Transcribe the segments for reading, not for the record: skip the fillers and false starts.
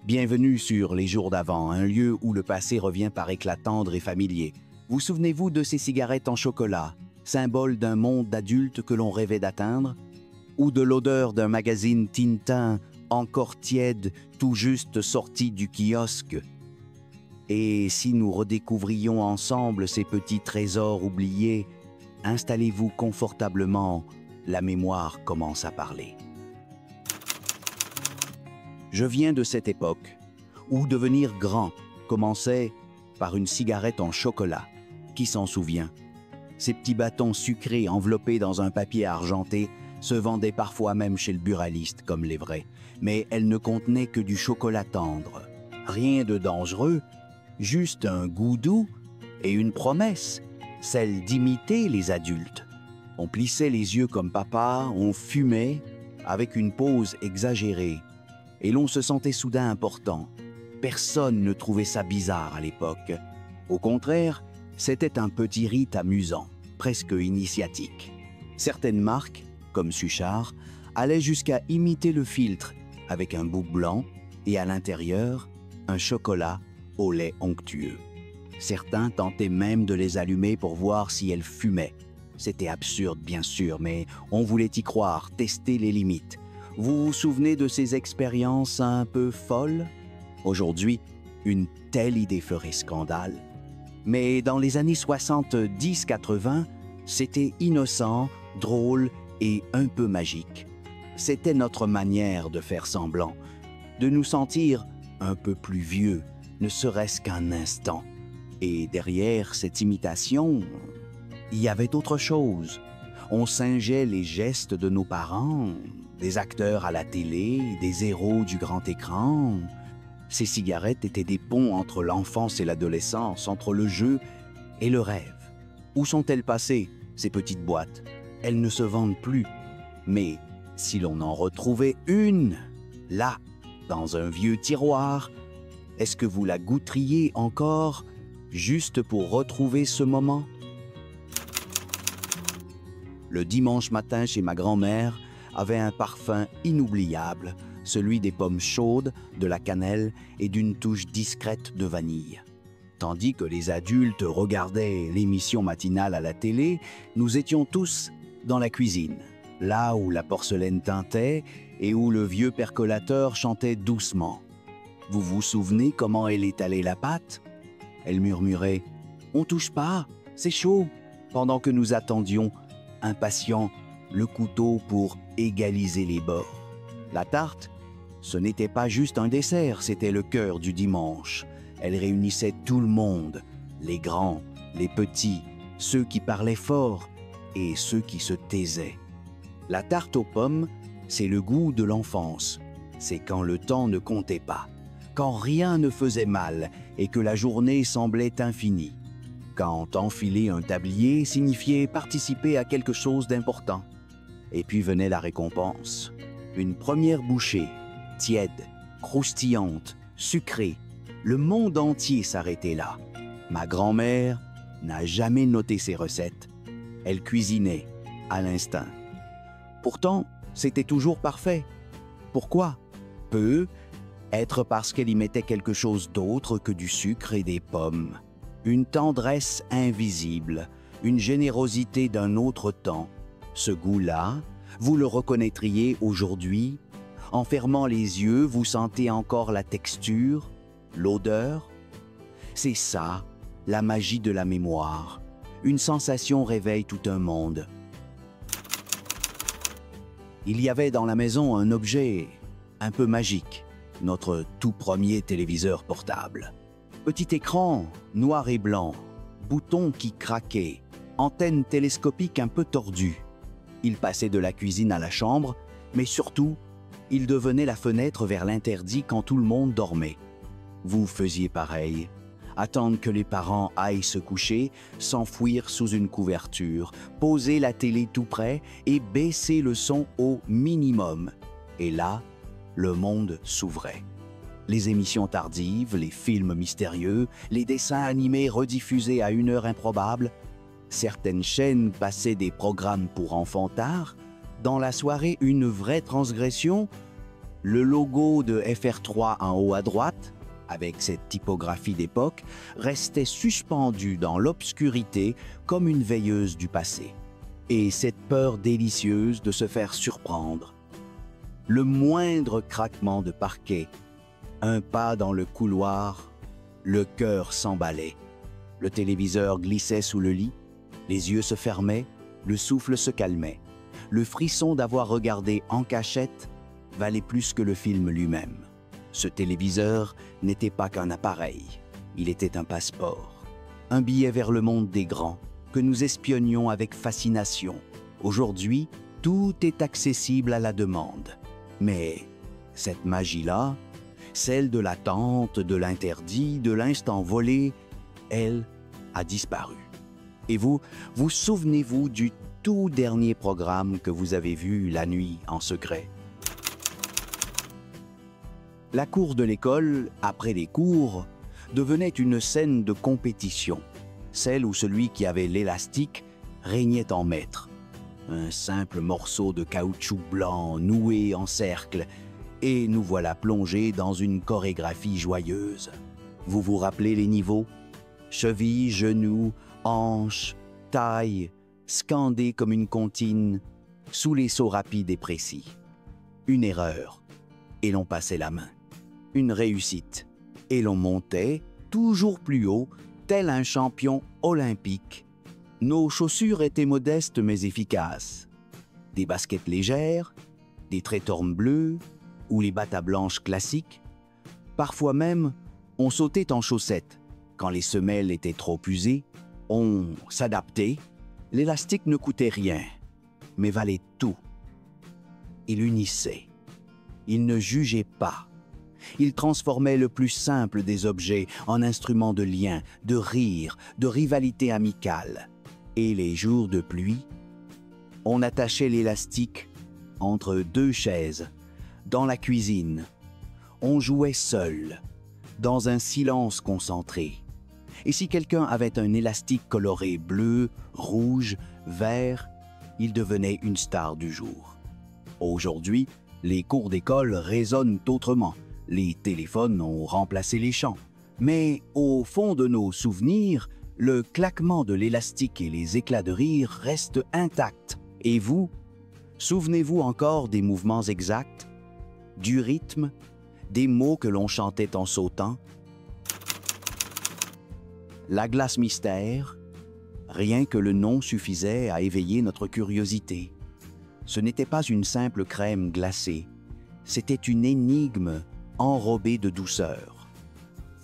Bienvenue sur Les Jours d'avant, un lieu où le passé revient par éclat tendre et familier. Vous souvenez-vous de ces cigarettes en chocolat, symbole d'un monde d'adultes que l'on rêvait d'atteindre? Ou de l'odeur d'un magazine Tintin encore tiède, tout juste sorti du kiosque? Et si nous redécouvrions ensemble ces petits trésors oubliés, installez-vous confortablement, la mémoire commence à parler. Je viens de cette époque où devenir grand commençait par une cigarette en chocolat. Qui s'en souvient? Ces petits bâtons sucrés enveloppés dans un papier argenté se vendaient parfois même chez le buraliste comme les vrais, mais elles ne contenaient que du chocolat tendre. Rien de dangereux, juste un goût doux et une promesse, celle d'imiter les adultes. On plissait les yeux comme papa, on fumait avec une pause exagérée et l'on se sentait soudain important. Personne ne trouvait ça bizarre à l'époque. Au contraire, c'était un petit rite amusant, presque initiatique. Certaines marques, comme Suchard, allaient jusqu'à imiter le filtre avec un bouc blanc et à l'intérieur, un chocolat au lait onctueux. Certains tentaient même de les allumer pour voir si elles fumaient. C'était absurde, bien sûr, mais on voulait y croire, tester les limites. Vous vous souvenez de ces expériences un peu folles? Aujourd'hui, une telle idée ferait scandale. Mais dans les années 70-80, c'était innocent, drôle et un peu magique. C'était notre manière de faire semblant, de nous sentir un peu plus vieux, ne serait-ce qu'un instant. Et derrière cette imitation, il y avait autre chose. On singeait les gestes de nos parents, des acteurs à la télé, des héros du grand écran. Ces cigarettes étaient des ponts entre l'enfance et l'adolescence, entre le jeu et le rêve. Où sont-elles passées, ces petites boîtes? Elles ne se vendent plus. Mais si l'on en retrouvait une, là, dans un vieux tiroir, est-ce que vous la goûteriez encore, juste pour retrouver ce moment? Le dimanche matin chez ma grand-mère avait un parfum inoubliable, celui des pommes chaudes, de la cannelle et d'une touche discrète de vanille. Tandis que les adultes regardaient l'émission matinale à la télé, nous étions tous dans la cuisine, là où la porcelaine teintait et où le vieux percolateur chantait doucement. Vous vous souvenez comment elle étalait la pâte? Elle murmurait « On touche pas, c'est chaud !» pendant que nous attendions, impatients, le couteau pour égaliser les bords. La tarte, ce n'était pas juste un dessert, c'était le cœur du dimanche. Elle réunissait tout le monde, les grands, les petits, ceux qui parlaient fort et ceux qui se taisaient. La tarte aux pommes, c'est le goût de l'enfance. C'est quand le temps ne comptait pas, quand rien ne faisait mal et que la journée semblait infinie. Quand enfiler un tablier signifiait participer à quelque chose d'important. Et puis venait la récompense. Une première bouchée, tiède, croustillante, sucrée. Le monde entier s'arrêtait là. Ma grand-mère n'a jamais noté ses recettes. Elle cuisinait à l'instinct. Pourtant, c'était toujours parfait. Pourquoi? Être parce qu'elle y mettait quelque chose d'autre que du sucre et des pommes. Une tendresse invisible, une générosité d'un autre temps. Ce goût-là, vous le reconnaîtriez aujourd'hui. En fermant les yeux, vous sentez encore la texture, l'odeur. C'est ça, la magie de la mémoire. Une sensation réveille tout un monde. Il y avait dans la maison un objet un peu magique, notre tout premier téléviseur portable. Petit écran, noir et blanc, bouton qui craquait, antenne télescopique un peu tordue. Il passait de la cuisine à la chambre, mais surtout, il devenait la fenêtre vers l'interdit quand tout le monde dormait. Vous faisiez pareil, attendre que les parents aillent se coucher, s'enfouir sous une couverture, poser la télé tout près et baisser le son au minimum. Et là, le monde s'ouvrait. Les émissions tardives, les films mystérieux, les dessins animés rediffusés à une heure improbable. Certaines chaînes passaient des programmes pour enfants tard. Dans la soirée, une vraie transgression. Le logo de FR3 en haut à droite, avec cette typographie d'époque, restait suspendu dans l'obscurité comme une veilleuse du passé. Et cette peur délicieuse de se faire surprendre. Le moindre craquement de parquet, un pas dans le couloir, le cœur s'emballait. Le téléviseur glissait sous le lit, les yeux se fermaient, le souffle se calmait. Le frisson d'avoir regardé en cachette valait plus que le film lui-même. Ce téléviseur n'était pas qu'un appareil, il était un passeport. Un billet vers le monde des grands, que nous espionnions avec fascination. Aujourd'hui, tout est accessible à la demande. Mais cette magie-là, celle de l'attente, de l'interdit, de l'instant volé, elle a disparu. Et vous souvenez-vous du tout dernier programme que vous avez vu la nuit en secret? La cour de l'école, après les cours, devenait une scène de compétition, celle où celui qui avait l'élastique régnait en maître. Un simple morceau de caoutchouc blanc noué en cercle, et nous voilà plongés dans une chorégraphie joyeuse. Vous vous rappelez les niveaux? Cheville, genoux, hanches, taille, scandés comme une comptine, sous les sauts rapides et précis. Une erreur, et l'on passait la main. Une réussite, et l'on montait toujours plus haut, tel un champion olympique. Nos chaussures étaient modestes mais efficaces. Des baskets légères, des trétormes bleus ou les batas blanches classiques. Parfois même, on sautait en chaussettes. Quand les semelles étaient trop usées, on s'adaptait. L'élastique ne coûtait rien, mais valait tout. Il unissait. Il ne jugeait pas. Il transformait le plus simple des objets en instrument de lien, de rire, de rivalité amicale. Et les jours de pluie, on attachait l'élastique entre deux chaises, dans la cuisine. On jouait seul, dans un silence concentré. Et si quelqu'un avait un élastique coloré bleu, rouge, vert, il devenait une star du jour. Aujourd'hui, les cours d'école résonnent autrement. Les téléphones ont remplacé les chants. Mais au fond de nos souvenirs, le claquement de l'élastique et les éclats de rire restent intacts. Et vous, souvenez-vous encore des mouvements exacts, du rythme, des mots que l'on chantait en sautant? La glace mystère, rien que le nom suffisait à éveiller notre curiosité. Ce n'était pas une simple crème glacée, c'était une énigme enrobée de douceur.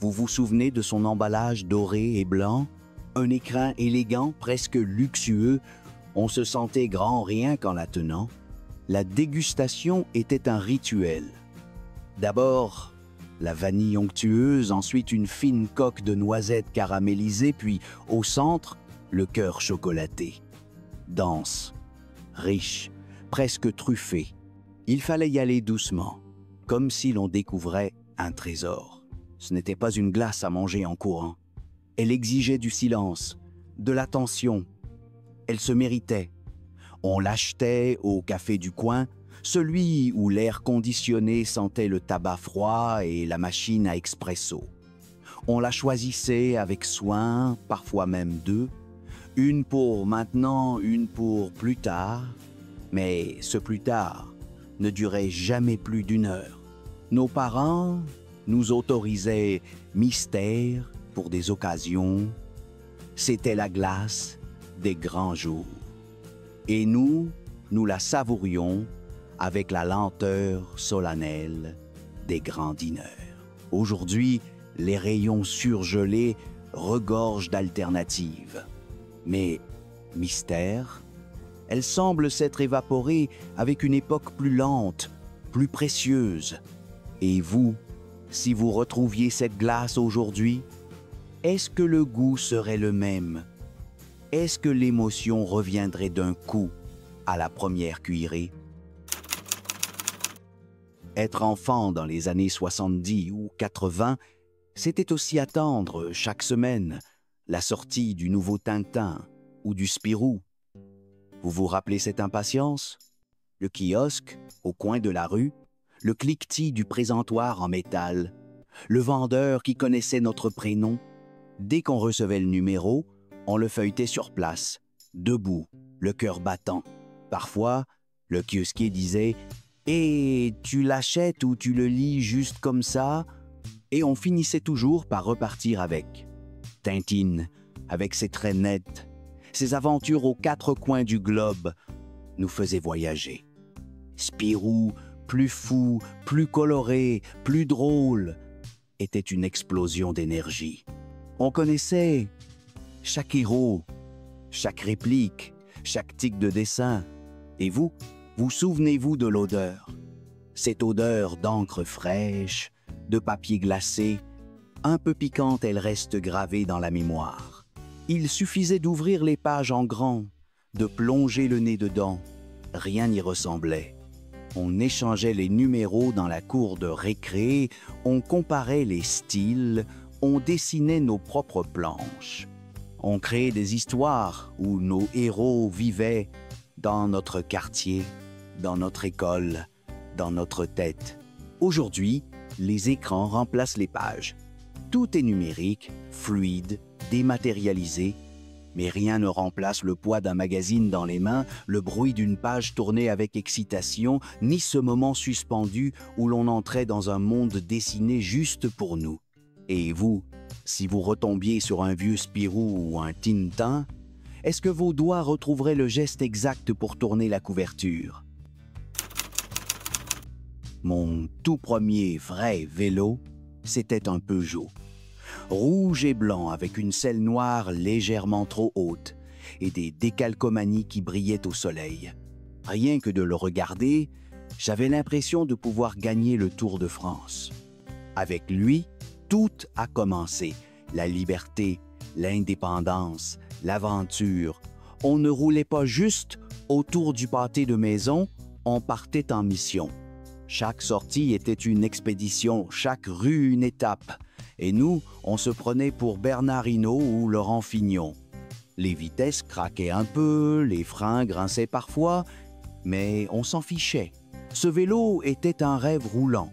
Vous vous souvenez de son emballage doré et blanc? Un écrin élégant, presque luxueux, on se sentait grand rien qu'en la tenant. La dégustation était un rituel. D'abord, la vanille onctueuse, ensuite une fine coque de noisettes caramélisées, puis au centre, le cœur chocolaté. Dense, riche, presque truffé. Il fallait y aller doucement, comme si l'on découvrait un trésor. Ce n'était pas une glace à manger en courant. Elle exigeait du silence, de l'attention. Elle se méritait. On l'achetait au café du coin, celui où l'air conditionné sentait le tabac froid et la machine à expresso. On la choisissait avec soin, parfois même deux, une pour maintenant, une pour plus tard. Mais ce plus tard ne durait jamais plus d'une heure. Nos parents nous autorisaient mystère pour des occasions. C'était la glace des grands jours. Et nous la savourions avec la lenteur solennelle des grands dîners. Aujourd'hui, les rayons surgelés regorgent d'alternatives. Mais mystère, elle semble s'être évaporée avec une époque plus lente, plus précieuse. Et vous, si vous retrouviez cette glace aujourd'hui, est-ce que le goût serait le même? Est-ce que l'émotion reviendrait d'un coup à la première cuillerée? Être enfant dans les années 70 ou 80, c'était aussi attendre chaque semaine la sortie du nouveau Tintin ou du Spirou. Vous vous rappelez cette impatience? Le kiosque, au coin de la rue, le cliquetis du présentoir en métal, le vendeur qui connaissait notre prénom. Dès qu'on recevait le numéro, on le feuilletait sur place, debout, le cœur battant. Parfois, le kiosquier disait « Et tu l'achètes ou tu le lis juste comme ça ?» Et on finissait toujours par repartir avec. Tintine, avec ses traits nets, ses aventures aux quatre coins du globe, nous faisait voyager. Spirou, plus fou, plus coloré, plus drôle, était une explosion d'énergie. On connaissait chaque héros, chaque réplique, chaque tic de dessin. Et vous, vous souvenez-vous de l'odeur? Cette odeur d'encre fraîche, de papier glacé, un peu piquante, elle reste gravée dans la mémoire. Il suffisait d'ouvrir les pages en grand, de plonger le nez dedans. Rien n'y ressemblait. On échangeait les numéros dans la cour de récré, on comparait les styles, on dessinait nos propres planches. On créait des histoires où nos héros vivaient dans notre quartier, dans notre école, dans notre tête. Aujourd'hui, les écrans remplacent les pages. Tout est numérique, fluide, dématérialisé, mais rien ne remplace le poids d'un magazine dans les mains, le bruit d'une page tournée avec excitation, ni ce moment suspendu où l'on entrait dans un monde dessiné juste pour nous. Et vous, si vous retombiez sur un vieux Spirou ou un Tintin, est-ce que vos doigts retrouveraient le geste exact pour tourner la couverture? Mon tout premier vrai vélo, c'était un Peugeot. Rouge et blanc avec une selle noire légèrement trop haute et des décalcomanies qui brillaient au soleil. Rien que de le regarder, j'avais l'impression de pouvoir gagner le Tour de France. Avec lui, tout a commencé. La liberté, l'indépendance, l'aventure. On ne roulait pas juste autour du pâté de maison, on partait en mission. Chaque sortie était une expédition, chaque rue une étape. Et nous, on se prenait pour Bernard Hinault ou Laurent Fignon. Les vitesses craquaient un peu, les freins grinçaient parfois, mais on s'en fichait. Ce vélo était un rêve roulant.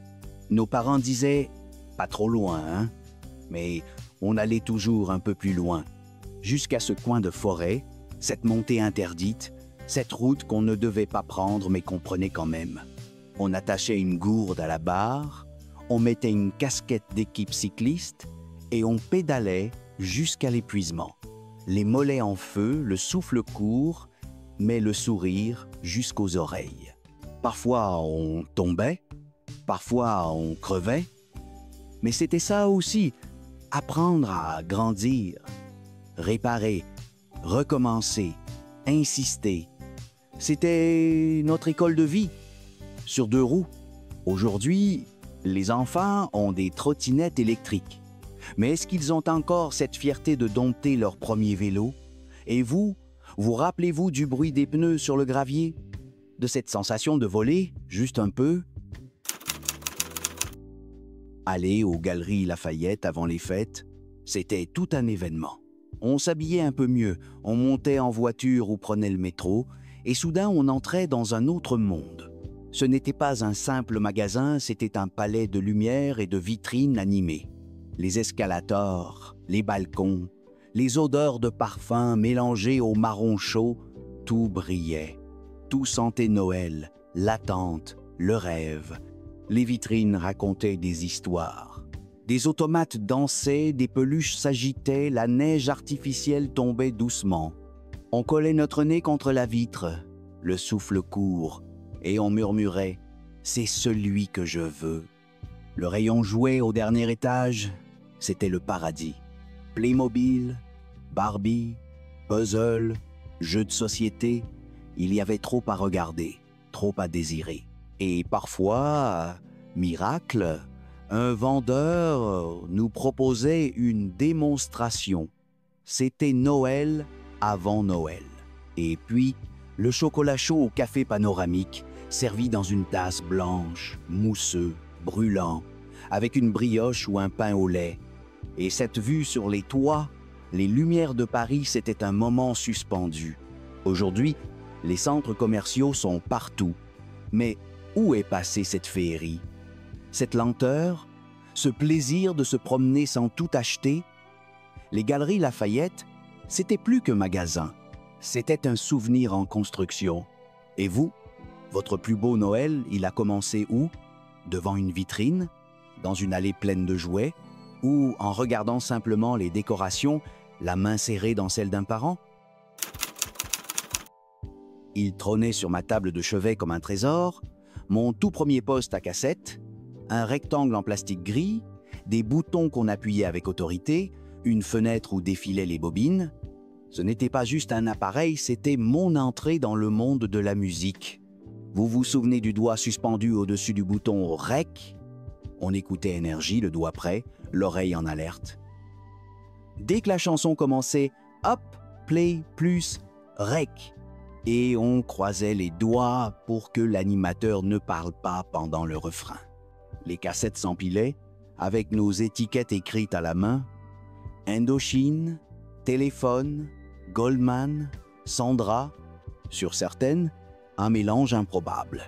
Nos parents disaient « pas trop loin, hein ?» Mais on allait toujours un peu plus loin, jusqu'à ce coin de forêt, cette montée interdite, cette route qu'on ne devait pas prendre mais qu'on prenait quand même. On attachait une gourde à la barre, on mettait une casquette d'équipe cycliste et on pédalait jusqu'à l'épuisement. Les mollets en feu, le souffle court, mais le sourire jusqu'aux oreilles. Parfois on tombait, parfois on crevait, mais c'était ça aussi, apprendre à grandir, réparer, recommencer, insister. C'était notre école de vie. Sur deux roues. Aujourd'hui, les enfants ont des trottinettes électriques. Mais est-ce qu'ils ont encore cette fierté de dompter leur premier vélo? Et vous, vous rappelez-vous du bruit des pneus sur le gravier? De cette sensation de voler, juste un peu? Aller aux Galeries Lafayette avant les fêtes, c'était tout un événement. On s'habillait un peu mieux, on montait en voiture ou prenait le métro, et soudain on entrait dans un autre monde. Ce n'était pas un simple magasin, c'était un palais de lumière et de vitrines animées. Les escalators, les balcons, les odeurs de parfums mélangées au marron chaud, tout brillait. Tout sentait Noël, l'attente, le rêve. Les vitrines racontaient des histoires. Des automates dansaient, des peluches s'agitaient, la neige artificielle tombait doucement. On collait notre nez contre la vitre, le souffle court, et on murmurait « C'est celui que je veux ». Le rayon jouet au dernier étage, c'était le paradis. Playmobil, Barbie, puzzle, jeux de société, il y avait trop à regarder, trop à désirer. Et parfois, miracle, un vendeur nous proposait une démonstration. C'était Noël avant Noël. Et puis, le chocolat chaud au café panoramique, servi dans une tasse blanche, mousseux, brûlant, avec une brioche ou un pain au lait. Et cette vue sur les toits, les lumières de Paris, c'était un moment suspendu. Aujourd'hui, les centres commerciaux sont partout. Mais Où est passée cette féerie? Cette lenteur? Ce plaisir de se promener sans tout acheter? Les Galeries Lafayette, c'était plus qu'un magasin. C'était un souvenir en construction. Et vous, votre plus beau Noël, il a commencé où? Devant une vitrine? Dans une allée pleine de jouets? Ou en regardant simplement les décorations, la main serrée dans celle d'un parent? Il trônait sur ma table de chevet comme un trésor, mon tout premier poste à cassette, un rectangle en plastique gris, des boutons qu'on appuyait avec autorité, une fenêtre où défilaient les bobines. Ce n'était pas juste un appareil, c'était mon entrée dans le monde de la musique. Vous vous souvenez du doigt suspendu au-dessus du bouton REC? On écoutait Énergie, le doigt prêt, l'oreille en alerte. Dès que la chanson commençait, hop, play plus REC. Et on croisait les doigts pour que l'animateur ne parle pas pendant le refrain. Les cassettes s'empilaient, avec nos étiquettes écrites à la main. Indochine, Téléphone, Goldman, Sandra. Sur certaines, un mélange improbable.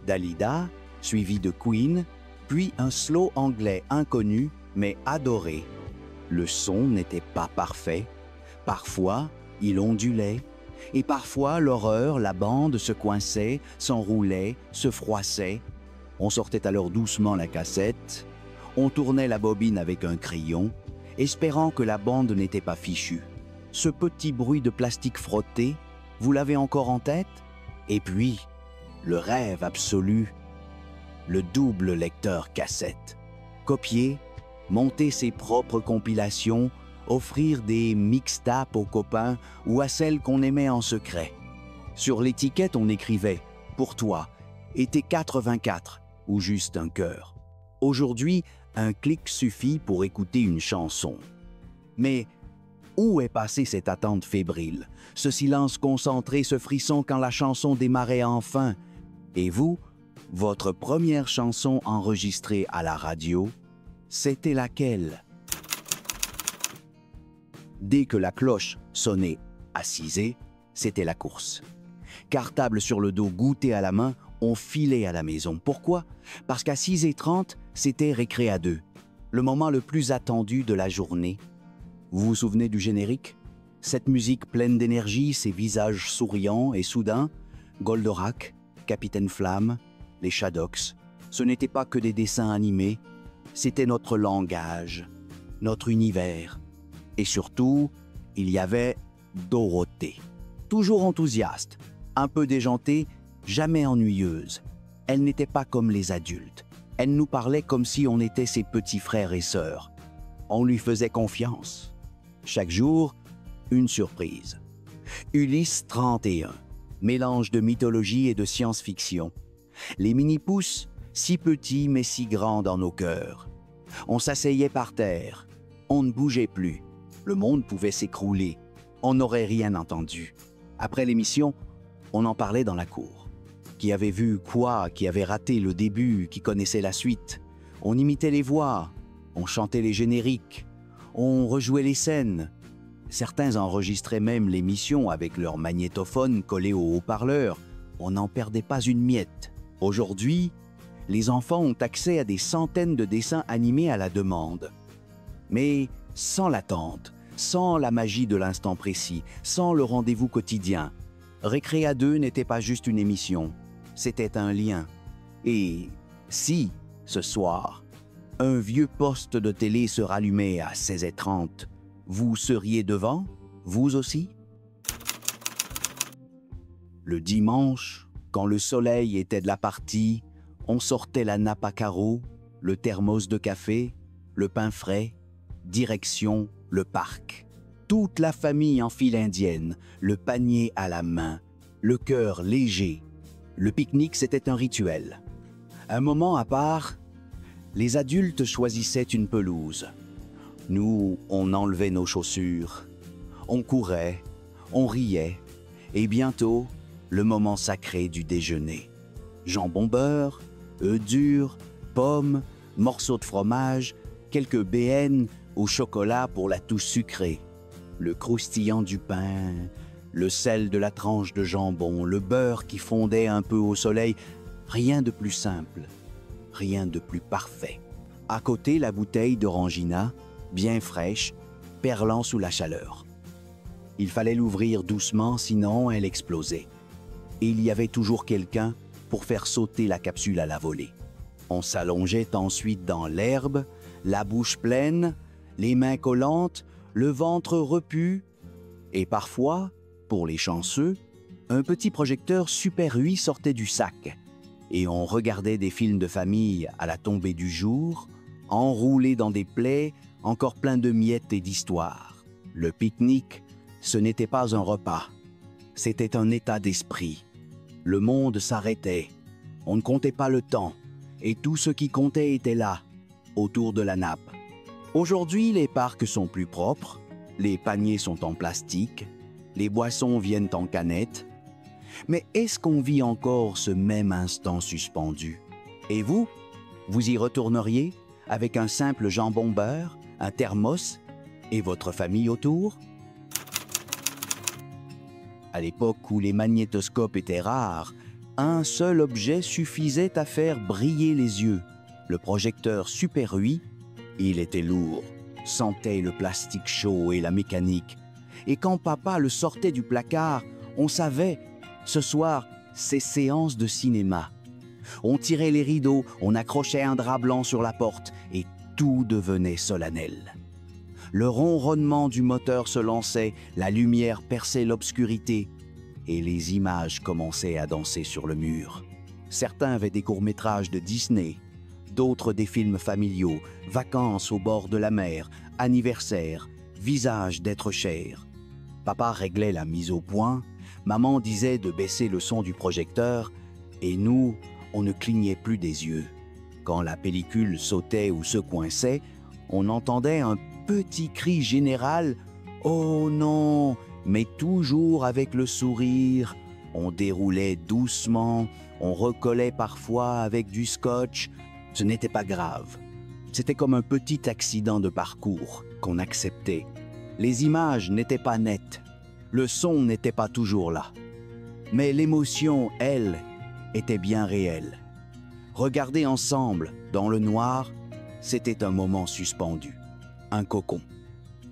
Dalida, suivi de Queen, puis un slow anglais inconnu, mais adoré. Le son n'était pas parfait. Parfois, il ondulait. Et parfois, l'horreur, la bande se coinçait, s'enroulait, se froissait. On sortait alors doucement la cassette, on tournait la bobine avec un crayon, espérant que la bande n'était pas fichue. Ce petit bruit de plastique frotté, vous l'avez encore en tête? Et puis, le rêve absolu, le double lecteur cassette. Copier, monter ses propres compilations, offrir des mixtapes aux copains ou à celles qu'on aimait en secret. Sur l'étiquette, on écrivait « Pour toi » et « T84 » ou juste un cœur. Aujourd'hui, un clic suffit pour écouter une chanson. Mais où est passée cette attente fébrile, ce silence concentré, ce frisson quand la chanson démarrait enfin? Et vous, votre première chanson enregistrée à la radio, c'était laquelle? Dès que la cloche sonnait à 6h, c'était la course. Cartable sur le dos, goûter à la main, on filait à la maison. Pourquoi? Parce qu'à 6h30, c'était récré à 2, le moment le plus attendu de la journée. Vous vous souvenez du générique? Cette musique pleine d'énergie, ces visages souriants et soudains, Goldorak, Capitaine Flamme, les Shadocks, ce n'était pas que des dessins animés, c'était notre langage, notre univers. Et surtout, il y avait Dorothée. Toujours enthousiaste, un peu déjantée, jamais ennuyeuse. Elle n'était pas comme les adultes. Elle nous parlait comme si on était ses petits frères et sœurs. On lui faisait confiance. Chaque jour, une surprise. Ulysse 31, mélange de mythologie et de science-fiction. Les mini-pousses, si petits mais si grands dans nos cœurs. On s'asseyait par terre, on ne bougeait plus. Le monde pouvait s'écrouler, on n'aurait rien entendu. Après l'émission, on en parlait dans la cour. Qui avait vu quoi, qui avait raté le début, qui connaissait la suite. On imitait les voix, on chantait les génériques, on rejouait les scènes. Certains enregistraient même l'émission avec leur magnétophone collé au haut-parleur. On n'en perdait pas une miette. Aujourd'hui, les enfants ont accès à des centaines de dessins animés à la demande. Mais sans l'attente, sans la magie de l'instant précis, sans le rendez-vous quotidien. Récré à 2 n'était pas juste une émission, c'était un lien. Et si, ce soir, un vieux poste de télé se rallumait à 16h30, vous seriez devant, vous aussi? Le dimanche, quand le soleil était de la partie, on sortait la nappe à carreaux, le thermos de café, le pain frais, direction le parc. Toute la famille en file indienne, le panier à la main, le cœur léger. Le pique-nique, c'était un rituel. Un moment à part, les adultes choisissaient une pelouse. Nous, on enlevait nos chaussures. On courait, on riait. Et bientôt, le moment sacré du déjeuner. Jambon beurre, œufs durs, pommes, morceaux de fromage, quelques BN au chocolat pour la touche sucrée. Le croustillant du pain, le sel de la tranche de jambon, le beurre qui fondait un peu au soleil. Rien de plus simple, rien de plus parfait. À côté, la bouteille d'orangina, bien fraîche, perlant sous la chaleur. Il fallait l'ouvrir doucement, sinon elle explosait. Et il y avait toujours quelqu'un pour faire sauter la capsule à la volée. On s'allongeait ensuite dans l'herbe, la bouche pleine, les mains collantes, le ventre repu, et parfois, pour les chanceux, un petit projecteur Super 8 sortait du sac, et on regardait des films de famille à la tombée du jour, enroulés dans des plaies encore pleins de miettes et d'histoires. Le pique-nique, ce n'était pas un repas, c'était un état d'esprit. Le monde s'arrêtait, on ne comptait pas le temps, et tout ce qui comptait était là, autour de la nappe. Aujourd'hui, les parcs sont plus propres, les paniers sont en plastique, les boissons viennent en canettes. Mais est-ce qu'on vit encore ce même instant suspendu? Et vous, vous y retourneriez avec un simple jambon beurre, un thermos et votre famille autour? À l'époque où les magnétoscopes étaient rares, un seul objet suffisait à faire briller les yeux. Le projecteur Super 8, il était lourd, sentait le plastique chaud et la mécanique. Et quand papa le sortait du placard, on savait, ce soir, c'est séance de cinéma. On tirait les rideaux, on accrochait un drap blanc sur la porte et tout devenait solennel. Le ronronnement du moteur se lançait, la lumière perçait l'obscurité et les images commençaient à danser sur le mur. Certains avaient des courts-métrages de Disney, d'autres des films familiaux, vacances au bord de la mer, anniversaires, visages d'êtres chers. Papa réglait la mise au point, maman disait de baisser le son du projecteur et nous, on ne clignait plus des yeux. Quand la pellicule sautait ou se coinçait, on entendait un petit cri général « Oh non !» mais toujours avec le sourire. On déroulait doucement, on recollait parfois avec du scotch. Ce n'était pas grave. C'était comme un petit accident de parcours qu'on acceptait. Les images n'étaient pas nettes. Le son n'était pas toujours là. Mais l'émotion, elle, était bien réelle. Regarder ensemble, dans le noir, c'était un moment suspendu, un cocon.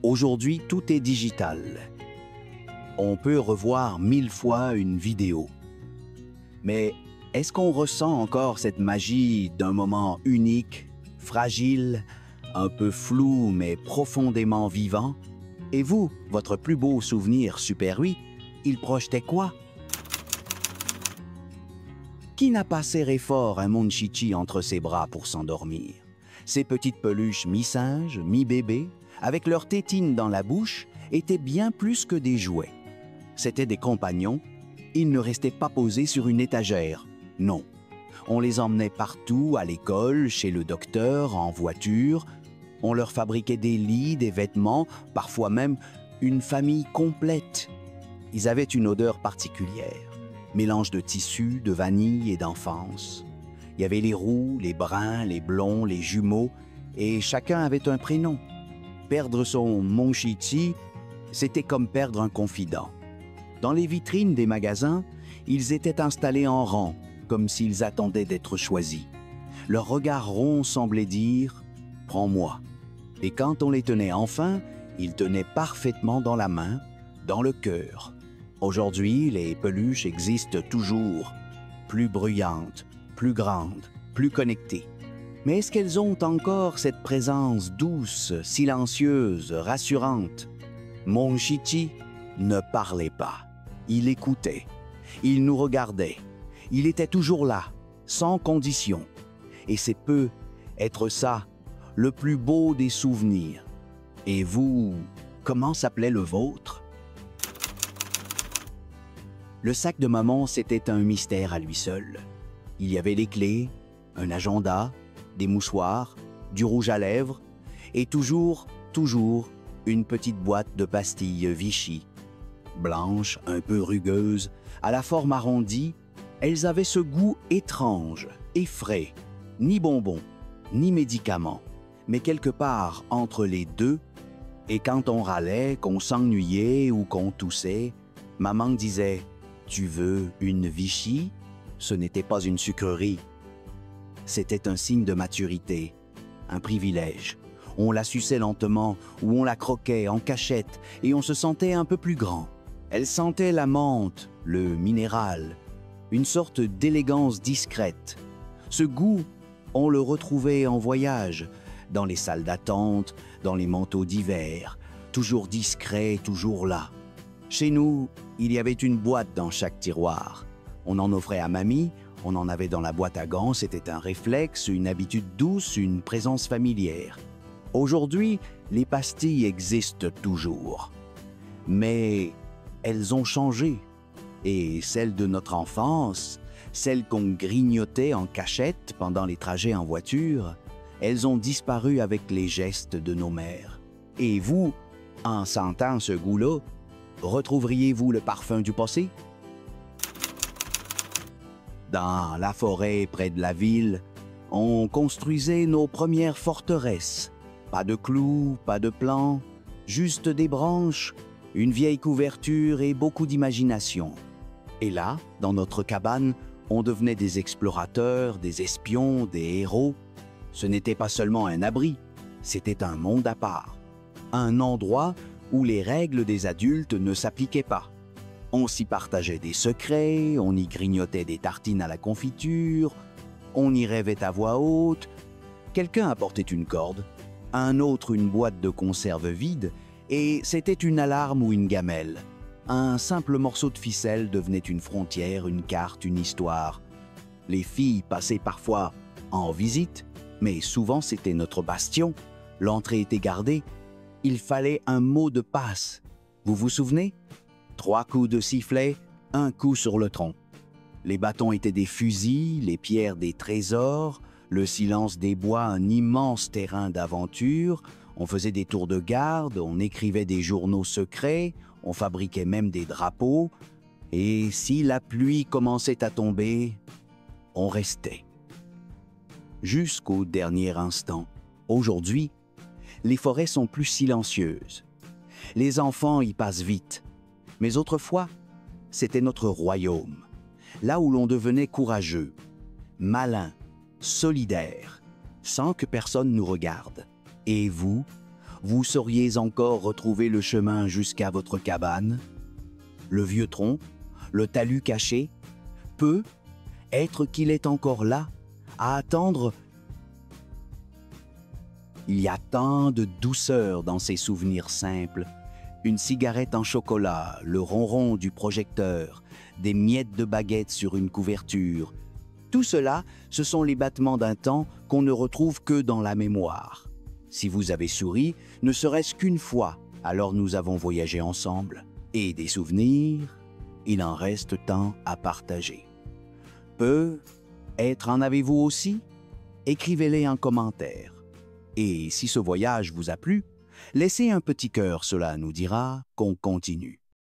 Aujourd'hui, tout est digital. On peut revoir 1000 fois une vidéo. Mais est-ce qu'on ressent encore cette magie d'un moment unique, fragile, un peu flou mais profondément vivant? Et vous, votre plus beau souvenir Super 8, il projetait quoi? Qui n'a pas serré fort un Monchichi entre ses bras pour s'endormir? Ces petites peluches mi-singe, mi-bébé, avec leurs tétines dans la bouche, étaient bien plus que des jouets. C'étaient des compagnons, ils ne restaient pas posés sur une étagère, non. On les emmenait partout, à l'école, chez le docteur, en voiture. On leur fabriquait des lits, des vêtements, parfois même une famille complète. Ils avaient une odeur particulière, mélange de tissu, de vanille et d'enfance. Il y avait les roux, les bruns, les blonds, les jumeaux, et chacun avait un prénom. Perdre son Monchichi, c'était comme perdre un confident. Dans les vitrines des magasins, ils étaient installés en rang, comme s'ils attendaient d'être choisis. Leur regard rond semblait dire « Prends-moi ». Et quand on les tenait enfin, ils tenaient parfaitement dans la main, dans le cœur. Aujourd'hui, les peluches existent toujours, plus bruyantes, plus grandes, plus connectées. Mais est-ce qu'elles ont encore cette présence douce, silencieuse, rassurante? Monchichi ne parlait pas. Il écoutait. Il nous regardait. Il était toujours là, sans condition. Et c'est peut être ça, le plus beau des souvenirs. Et vous, comment s'appelait le vôtre? Le sac de maman, c'était un mystère à lui seul. Il y avait les clés, un agenda, des mouchoirs, du rouge à lèvres et toujours une petite boîte de pastilles Vichy. Blanches, un peu rugueuses, à la forme arrondie, elles avaient ce goût étrange et frais, ni bonbons, ni médicaments, mais quelque part entre les deux. Et quand on râlait, qu'on s'ennuyait ou qu'on toussait, maman disait « Tu veux une Vichy ?» Ce n'était pas une sucrerie. C'était un signe de maturité, un privilège. On la suçait lentement ou on la croquait en cachette et on se sentait un peu plus grand. Elle sentait la menthe, le minéral, une sorte d'élégance discrète. Ce goût, on le retrouvait en voyage, dans les salles d'attente, dans les manteaux d'hiver, toujours discret, toujours là. Chez nous, il y avait une boîte dans chaque tiroir. On en offrait à mamie, on en avait dans la boîte à gants, c'était un réflexe, une habitude douce, une présence familière. Aujourd'hui, les pastilles existent toujours. Mais elles ont changé. Et celles de notre enfance, celles qu'on grignotait en cachette pendant les trajets en voiture, elles ont disparu avec les gestes de nos mères. Et vous, en sentant ce goût-là, retrouveriez-vous le parfum du passé? Dans la forêt près de la ville, on construisait nos premières forteresses. Pas de clous, pas de plans, juste des branches, une vieille couverture et beaucoup d'imagination. Et là, dans notre cabane, on devenait des explorateurs, des espions, des héros. Ce n'était pas seulement un abri, c'était un monde à part. Un endroit où les règles des adultes ne s'appliquaient pas. On s'y partageait des secrets, on y grignotait des tartines à la confiture, on y rêvait à voix haute. Quelqu'un apportait une corde, un autre une boîte de conserve vide, et c'était une alarme ou une gamelle. Un simple morceau de ficelle devenait une frontière, une carte, une histoire. Les filles passaient parfois en visite, mais souvent c'était notre bastion. L'entrée était gardée. Il fallait un mot de passe. Vous vous souvenez? 3 coups de sifflet, un coup sur le tronc. Les bâtons étaient des fusils, les pierres des trésors, le silence des bois un immense terrain d'aventure. On faisait des tours de garde, on écrivait des journaux secrets, on fabriquait même des drapeaux. Et si la pluie commençait à tomber, on restait. Jusqu'au dernier instant. Aujourd'hui, les forêts sont plus silencieuses. Les enfants y passent vite. Mais autrefois, c'était notre royaume, là où l'on devenait courageux, malin, solidaire, sans que personne nous regarde. Et vous, vous sauriez encore retrouver le chemin jusqu'à votre cabane? Le vieux tronc, le talus caché, peut être qu'il est encore là, à attendre. Il y a tant de douceur dans ces souvenirs simples. Une cigarette en chocolat, le ronron du projecteur, des miettes de baguette sur une couverture. Tout cela, ce sont les battements d'un temps qu'on ne retrouve que dans la mémoire. Si vous avez souri, ne serait-ce qu'une fois, alors nous avons voyagé ensemble. Et des souvenirs, il en reste tant à partager. Peut-être en avez-vous aussi? Écrivez-les en commentaire. Et si ce voyage vous a plu, laissez un petit cœur, cela nous dira qu'on continue.